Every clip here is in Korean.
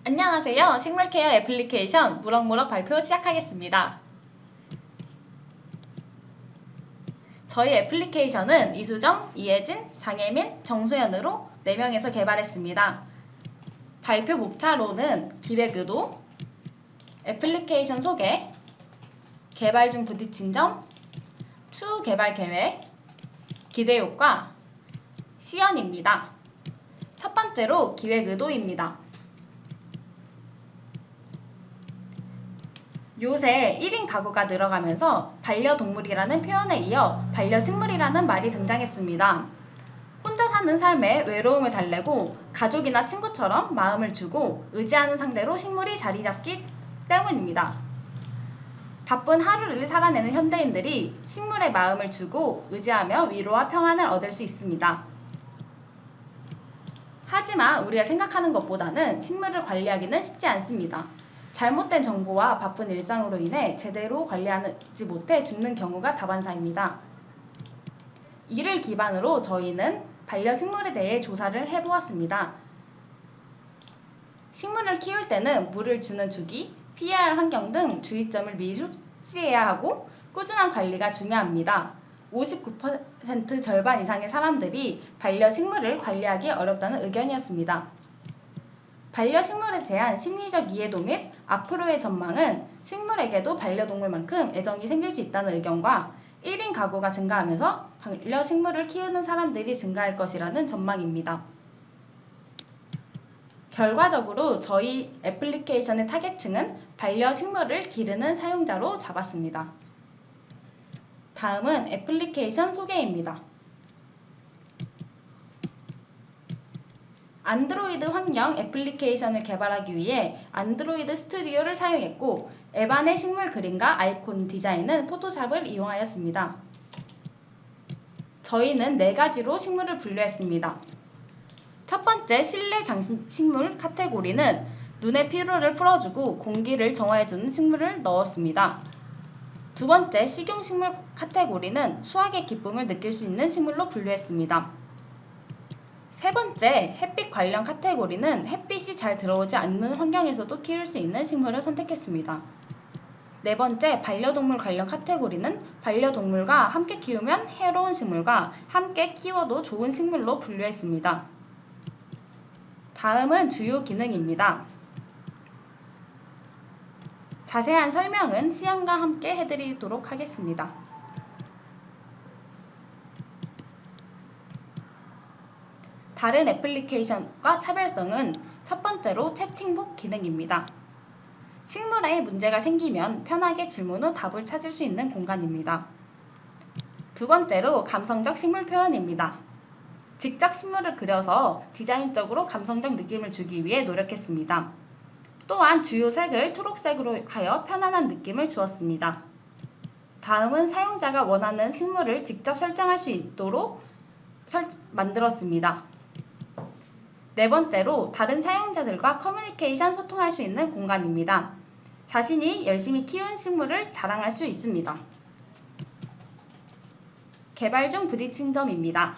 안녕하세요. 식물케어 애플리케이션 무럭무럭 발표 시작하겠습니다. 저희 애플리케이션은 이수정, 이혜진, 장혜민, 정수연으로 4명에서 개발했습니다. 발표 목차로는 기획 의도, 애플리케이션 소개, 개발 중 부딪힌 점, 추후 개발 계획, 기대 효과, 시연입니다. 첫 번째로 기획 의도입니다. 요새 1인 가구가 늘어가면서 반려동물이라는 표현에 이어 반려식물이라는 말이 등장했습니다. 혼자 사는 삶에 외로움을 달래고 가족이나 친구처럼 마음을 주고 의지하는 상대로 식물이 자리 잡기 때문입니다. 바쁜 하루를 살아내는 현대인들이 식물에 마음을 주고 의지하며 위로와 평안을 얻을 수 있습니다. 하지만 우리가 생각하는 것보다는 식물을 관리하기는 쉽지 않습니다. 잘못된 정보와 바쁜 일상으로 인해 제대로 관리하지 못해 죽는 경우가 다반사입니다. 이를 기반으로 저희는 반려식물에 대해 조사를 해보았습니다. 식물을 키울 때는 물을 주는 주기, 피해야 할 환경 등 주의점을 미리 숙지해야 하고 꾸준한 관리가 중요합니다. 59% 절반 이상의 사람들이 반려식물을 관리하기 어렵다는 의견이었습니다. 반려식물에 대한 심리적 이해도 및 앞으로의 전망은 식물에게도 반려동물만큼 애정이 생길 수 있다는 의견과 1인 가구가 증가하면서 반려식물을 키우는 사람들이 증가할 것이라는 전망입니다. 결과적으로 저희 애플리케이션의 타겟층은 반려식물을 기르는 사용자로 잡았습니다. 다음은 애플리케이션 소개입니다. 안드로이드 환경 애플리케이션을 개발하기 위해 안드로이드 스튜디오를 사용했고 앱 안의 식물 그림과 아이콘 디자인은 포토샵을 이용하였습니다. 저희는 4가지로 식물을 분류했습니다. 첫 번째 실내 장식물 카테고리는 눈의 피로를 풀어주고 공기를 정화해주는 식물을 넣었습니다. 두 번째 식용식물 카테고리는 수확의 기쁨을 느낄 수 있는 식물로 분류했습니다. 세 번째, 햇빛 관련 카테고리는 햇빛이 잘 들어오지 않는 환경에서도 키울 수 있는 식물을 선택했습니다. 네 번째, 반려동물 관련 카테고리는 반려동물과 함께 키우면 해로운 식물과 함께 키워도 좋은 식물로 분류했습니다. 다음은 주요 기능입니다. 자세한 설명은 시연과 함께 해드리도록 하겠습니다. 다른 애플리케이션과 차별성은 첫 번째로 채팅북 기능입니다. 식물에 문제가 생기면 편하게 질문 후 답을 찾을 수 있는 공간입니다. 두 번째로 감성적 식물 표현입니다. 직접 식물을 그려서 디자인적으로 감성적 느낌을 주기 위해 노력했습니다. 또한 주요 색을 초록색으로 하여 편안한 느낌을 주었습니다. 다음은 사용자가 원하는 식물을 직접 설정할 수 있도록 만들었습니다. 네 번째로 다른 사용자들과 커뮤니케이션 소통할 수 있는 공간입니다. 자신이 열심히 키운 식물을 자랑할 수 있습니다. 개발 중 부딪힌 점입니다.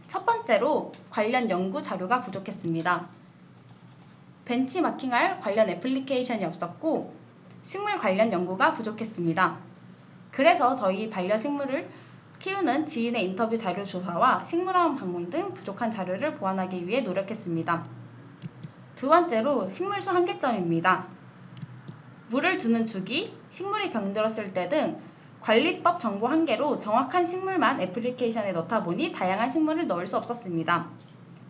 첫 번째로 관련 연구 자료가 부족했습니다. 벤치마킹할 관련 애플리케이션이 없었고 식물 관련 연구가 부족했습니다. 그래서 저희 반려식물을 키우는 지인의 인터뷰 자료 조사와 식물원 방문 등 부족한 자료를 보완하기 위해 노력했습니다. 두 번째로 식물수 한계점입니다. 물을 주는 주기, 식물이 병들었을 때 등 관리법 정보 한계로 정확한 식물만 애플리케이션에 넣다 보니 다양한 식물을 넣을 수 없었습니다.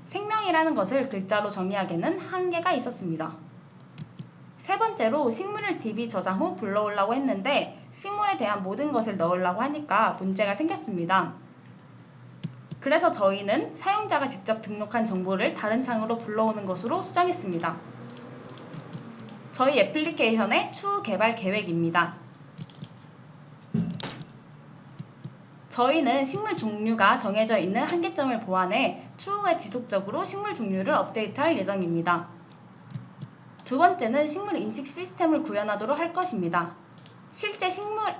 생명이라는 것을 글자로 정의하기에는 한계가 있었습니다. 세 번째로 식물을 DB 저장 후 불러오려고 했는데 식물에 대한 모든 것을 넣으려고 하니까 문제가 생겼습니다. 그래서 저희는 사용자가 직접 등록한 정보를 다른 창으로 불러오는 것으로 수정했습니다. 저희 애플리케이션의 추후 개발 계획입니다. 저희는 식물 종류가 정해져 있는 한계점을 보완해 추후에 지속적으로 식물 종류를 업데이트할 예정입니다. 두 번째는 식물 인식 시스템을 구현하도록 할 것입니다. 실제 식물을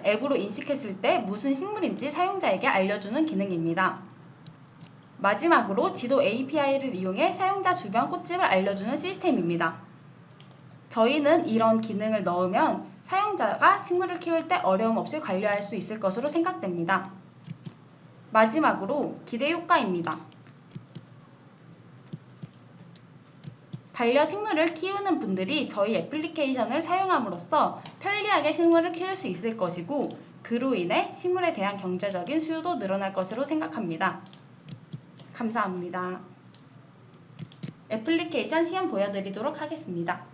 앱으로 인식했을 때 무슨 식물인지 사용자에게 알려주는 기능입니다. 마지막으로 지도 API를 이용해 사용자 주변 꽃집을 알려주는 시스템입니다. 저희는 이런 기능을 넣으면 사용자가 식물을 키울 때 어려움 없이 관리할 수 있을 것으로 생각됩니다. 마지막으로 기대 효과입니다. 반려식물을 키우는 분들이 저희 애플리케이션을 사용함으로써 편리하게 식물을 키울 수 있을 것이고, 그로 인해 식물에 대한 경제적인 수요도 늘어날 것으로 생각합니다. 감사합니다. 애플리케이션 시연 보여드리도록 하겠습니다.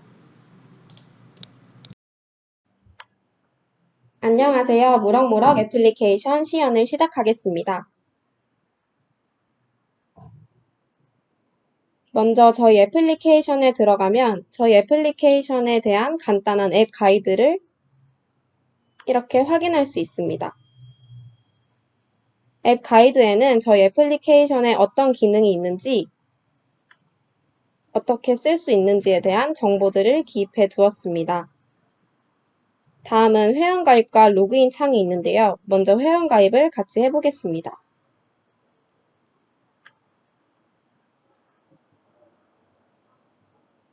안녕하세요. 무럭무럭 애플리케이션 시연을 시작하겠습니다. 먼저 저희 애플리케이션에 들어가면 저희 애플리케이션에 대한 간단한 앱 가이드를 이렇게 확인할 수 있습니다. 앱 가이드에는 저희 애플리케이션에 어떤 기능이 있는지, 어떻게 쓸 수 있는지에 대한 정보들을 기입해 두었습니다. 다음은 회원가입과 로그인 창이 있는데요. 먼저 회원가입을 같이 해보겠습니다.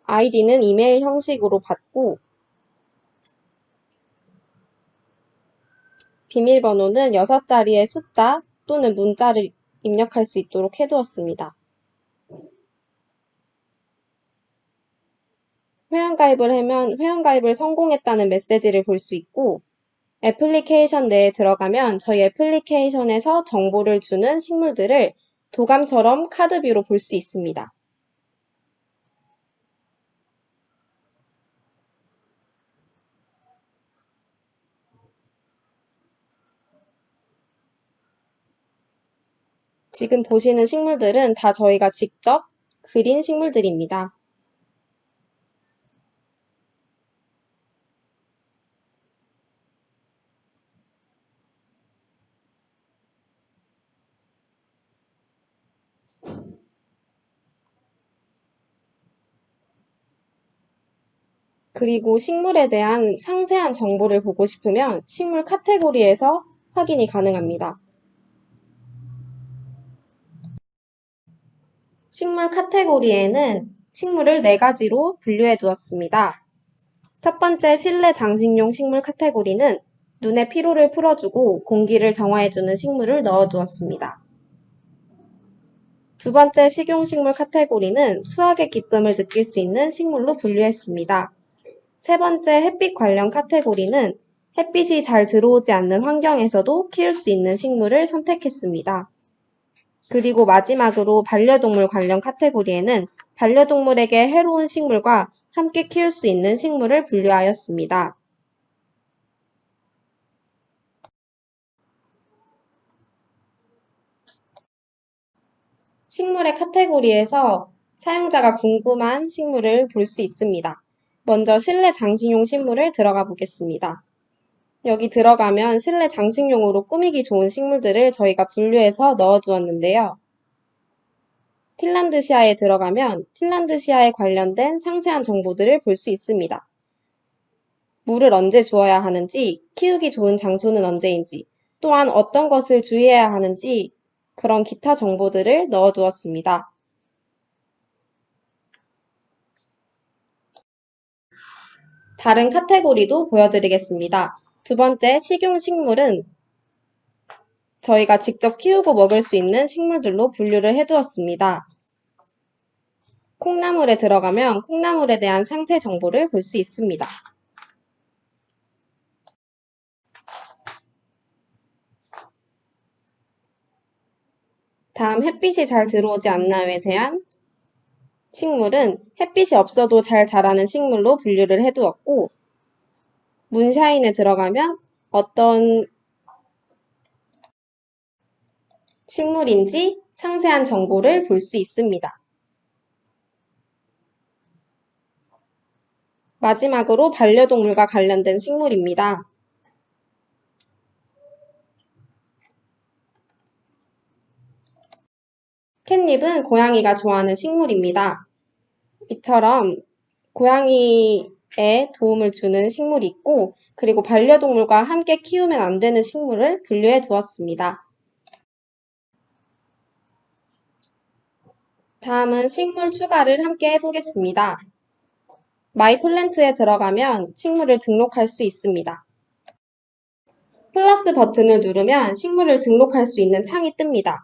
아이디는 이메일 형식으로 받고, 비밀번호는 6자리의 숫자 또는 문자를 입력할 수 있도록 해두었습니다. 회원가입을 하면 회원가입을 성공했다는 메시지를 볼 수 있고, 애플리케이션 내에 들어가면 저희 애플리케이션에서 정보를 주는 식물들을 도감처럼 카드뷰로 볼 수 있습니다. 지금 보시는 식물들은 다 저희가 직접 그린 식물들입니다. 그리고 식물에 대한 상세한 정보를 보고 싶으면 식물 카테고리에서 확인이 가능합니다. 식물 카테고리에는 식물을 4가지로 분류해 두었습니다. 첫 번째 실내 장식용 식물 카테고리는 눈의 피로를 풀어주고 공기를 정화해주는 식물을 넣어두었습니다. 두 번째 식용식물 카테고리는 수확의 기쁨을 느낄 수 있는 식물로 분류했습니다. 세 번째 햇빛 관련 카테고리는 햇빛이 잘 들어오지 않는 환경에서도 키울 수 있는 식물을 선택했습니다. 그리고 마지막으로 반려동물 관련 카테고리에는 반려동물에게 해로운 식물과 함께 키울 수 있는 식물을 분류하였습니다. 식물의 카테고리에서 사용자가 궁금한 식물을 볼 수 있습니다. 먼저 실내 장식용 식물을 들어가 보겠습니다. 여기 들어가면 실내 장식용으로 꾸미기 좋은 식물들을 저희가 분류해서 넣어두었는데요. 틸란드시아에 들어가면 틸란드시아에 관련된 상세한 정보들을 볼 수 있습니다. 물을 언제 주어야 하는지, 키우기 좋은 장소는 언제인지, 또한 어떤 것을 주의해야 하는지 그런 기타 정보들을 넣어두었습니다. 다른 카테고리도 보여드리겠습니다. 두 번째, 식용식물은 저희가 직접 키우고 먹을 수 있는 식물들로 분류를 해두었습니다. 콩나물에 들어가면 콩나물에 대한 상세 정보를 볼 수 있습니다. 다음 햇빛이 잘 들어오지 않나요에 대한 식물은 햇빛이 없어도 잘 자라는 식물로 분류를 해두었고, 문샤인에 들어가면 어떤 식물인지 상세한 정보를 볼 수 있습니다. 마지막으로 반려동물과 관련된 식물입니다. 캣닙은 고양이가 좋아하는 식물입니다. 이처럼 고양이에 도움을 주는 식물이 있고, 그리고 반려동물과 함께 키우면 안 되는 식물을 분류해 두었습니다. 다음은 식물 추가를 함께 해보겠습니다. 마이 플랜트에 들어가면 식물을 등록할 수 있습니다. 플러스 버튼을 누르면 식물을 등록할 수 있는 창이 뜹니다.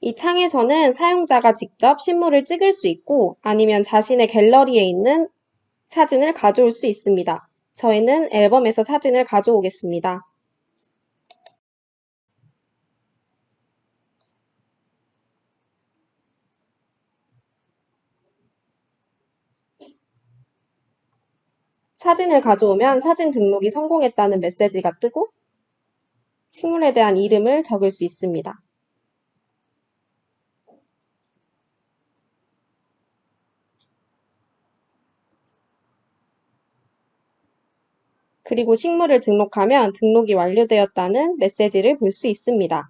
이 창에서는 사용자가 직접 식물을 찍을 수 있고 아니면 자신의 갤러리에 있는 사진을 가져올 수 있습니다. 저희는 앨범에서 사진을 가져오겠습니다. 사진을 가져오면 사진 등록이 성공했다는 메시지가 뜨고 식물에 대한 이름을 적을 수 있습니다. 그리고 식물을 등록하면 등록이 완료되었다는 메시지를 볼 수 있습니다.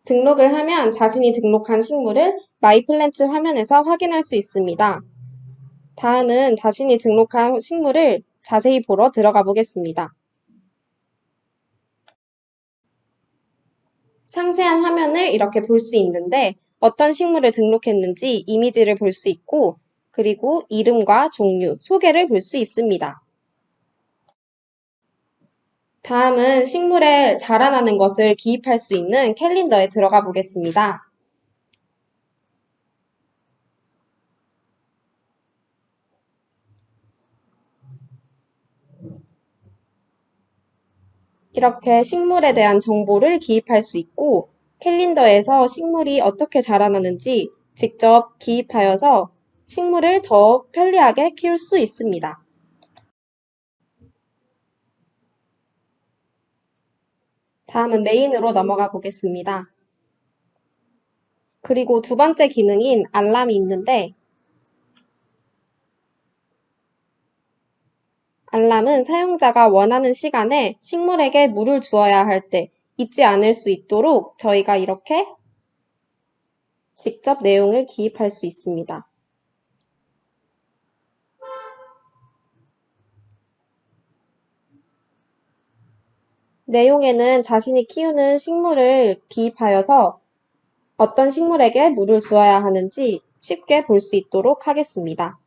등록을 하면 자신이 등록한 식물을 마이플랜츠 화면에서 확인할 수 있습니다. 다음은 자신이 등록한 식물을 자세히 보러 들어가 보겠습니다. 상세한 화면을 이렇게 볼 수 있는데 어떤 식물을 등록했는지 이미지를 볼 수 있고 그리고 이름과 종류, 소개를 볼 수 있습니다. 다음은 식물에 자라나는 것을 기입할 수 있는 캘린더에 들어가 보겠습니다. 이렇게 식물에 대한 정보를 기입할 수 있고 캘린더에서 식물이 어떻게 자라나는지 직접 기입하여서 식물을 더 편리하게 키울 수 있습니다. 다음은 메인으로 넘어가 보겠습니다. 그리고 두 번째 기능인 알람이 있는데 알람은 사용자가 원하는 시간에 식물에게 물을 주어야 할 때 잊지 않을 수 있도록 저희가 이렇게 직접 내용을 기입할 수 있습니다. 내용에는 자신이 키우는 식물을 기입하여서 어떤 식물에게 물을 주어야 하는지 쉽게 볼 수 있도록 하겠습니다.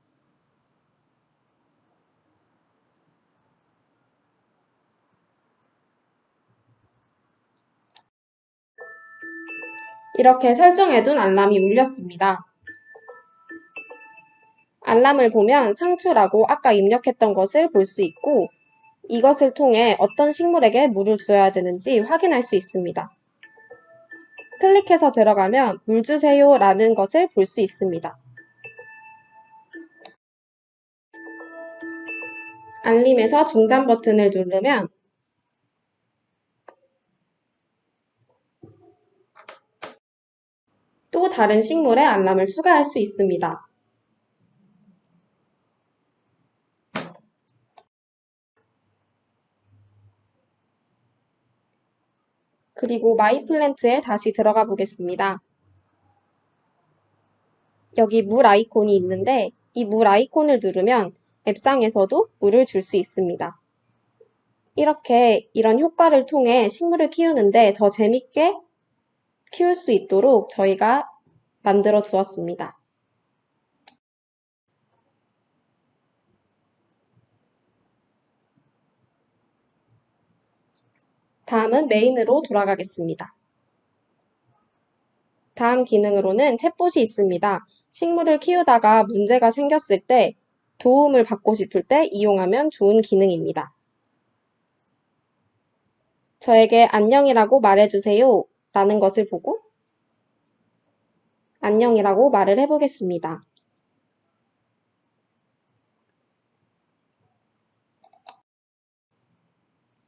이렇게 설정해둔 알람이 울렸습니다. 알람을 보면 상추라고 아까 입력했던 것을 볼 수 있고 이것을 통해 어떤 식물에게 물을 줘야 되는지 확인할 수 있습니다. 클릭해서 들어가면 물 주세요 라는 것을 볼 수 있습니다. 알림에서 중단 버튼을 누르면 또 다른 식물에 알람을 추가할 수 있습니다. 그리고 마이 플랜트에 다시 들어가 보겠습니다. 여기 물 아이콘이 있는데 이 물 아이콘을 누르면 앱상에서도 물을 줄 수 있습니다. 이렇게 이런 효과를 통해 식물을 키우는데 더 재밌게 키울 수 있도록 저희가 만들어 두었습니다. 다음은 메인으로 돌아가겠습니다. 다음 기능으로는 챗봇이 있습니다. 식물을 키우다가 문제가 생겼을 때 도움을 받고 싶을 때 이용하면 좋은 기능입니다. 저에게 안녕이라고 말해주세요 라는 것을 보고 안녕이라고 말을 해보겠습니다.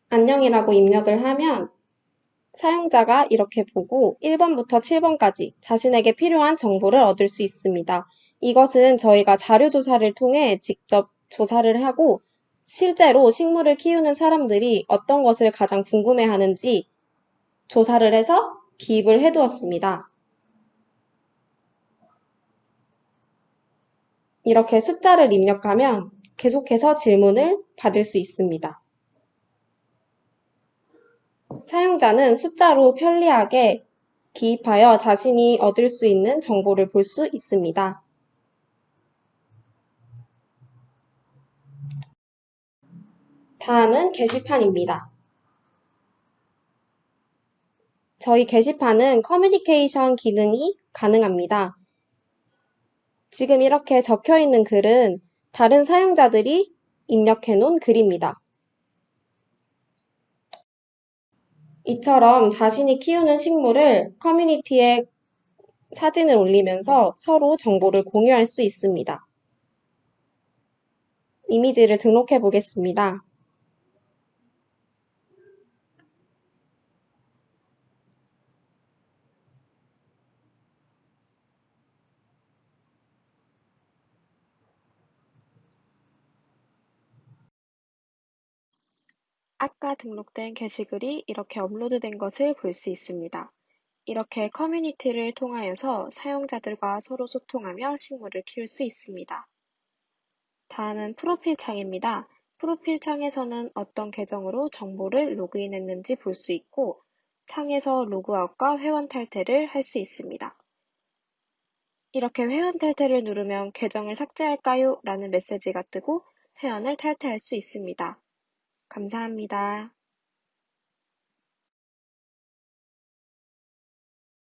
안녕이라고 입력을 하면 사용자가 이렇게 보고 1번부터 7번까지 자신에게 필요한 정보를 얻을 수 있습니다. 이것은 저희가 자료조사를 통해 직접 조사를 하고 실제로 식물을 키우는 사람들이 어떤 것을 가장 궁금해 하는지 조사를 해서 기입을 해두었습니다. 이렇게 숫자를 입력하면 계속해서 질문을 받을 수 있습니다. 사용자는 숫자로 편리하게 기입하여 자신이 얻을 수 있는 정보를 볼 수 있습니다. 다음은 게시판입니다. 저희 게시판은 커뮤니케이션 기능이 가능합니다. 지금 이렇게 적혀 있는 글은 다른 사용자들이 입력해 놓은 글입니다. 이처럼 자신이 키우는 식물을 커뮤니티에 사진을 올리면서 서로 정보를 공유할 수 있습니다. 이미지를 등록해 보겠습니다. 아까 등록된 게시글이 이렇게 업로드된 것을 볼 수 있습니다. 이렇게 커뮤니티를 통하여서 사용자들과 서로 소통하며 식물을 키울 수 있습니다. 다음은 프로필 창입니다. 프로필 창에서는 어떤 계정으로 정보를 로그인했는지 볼 수 있고, 창에서 로그아웃과 회원 탈퇴를 할 수 있습니다. 이렇게 회원 탈퇴를 누르면 계정을 삭제할까요? 라는 메시지가 뜨고 회원을 탈퇴할 수 있습니다. 감사합니다.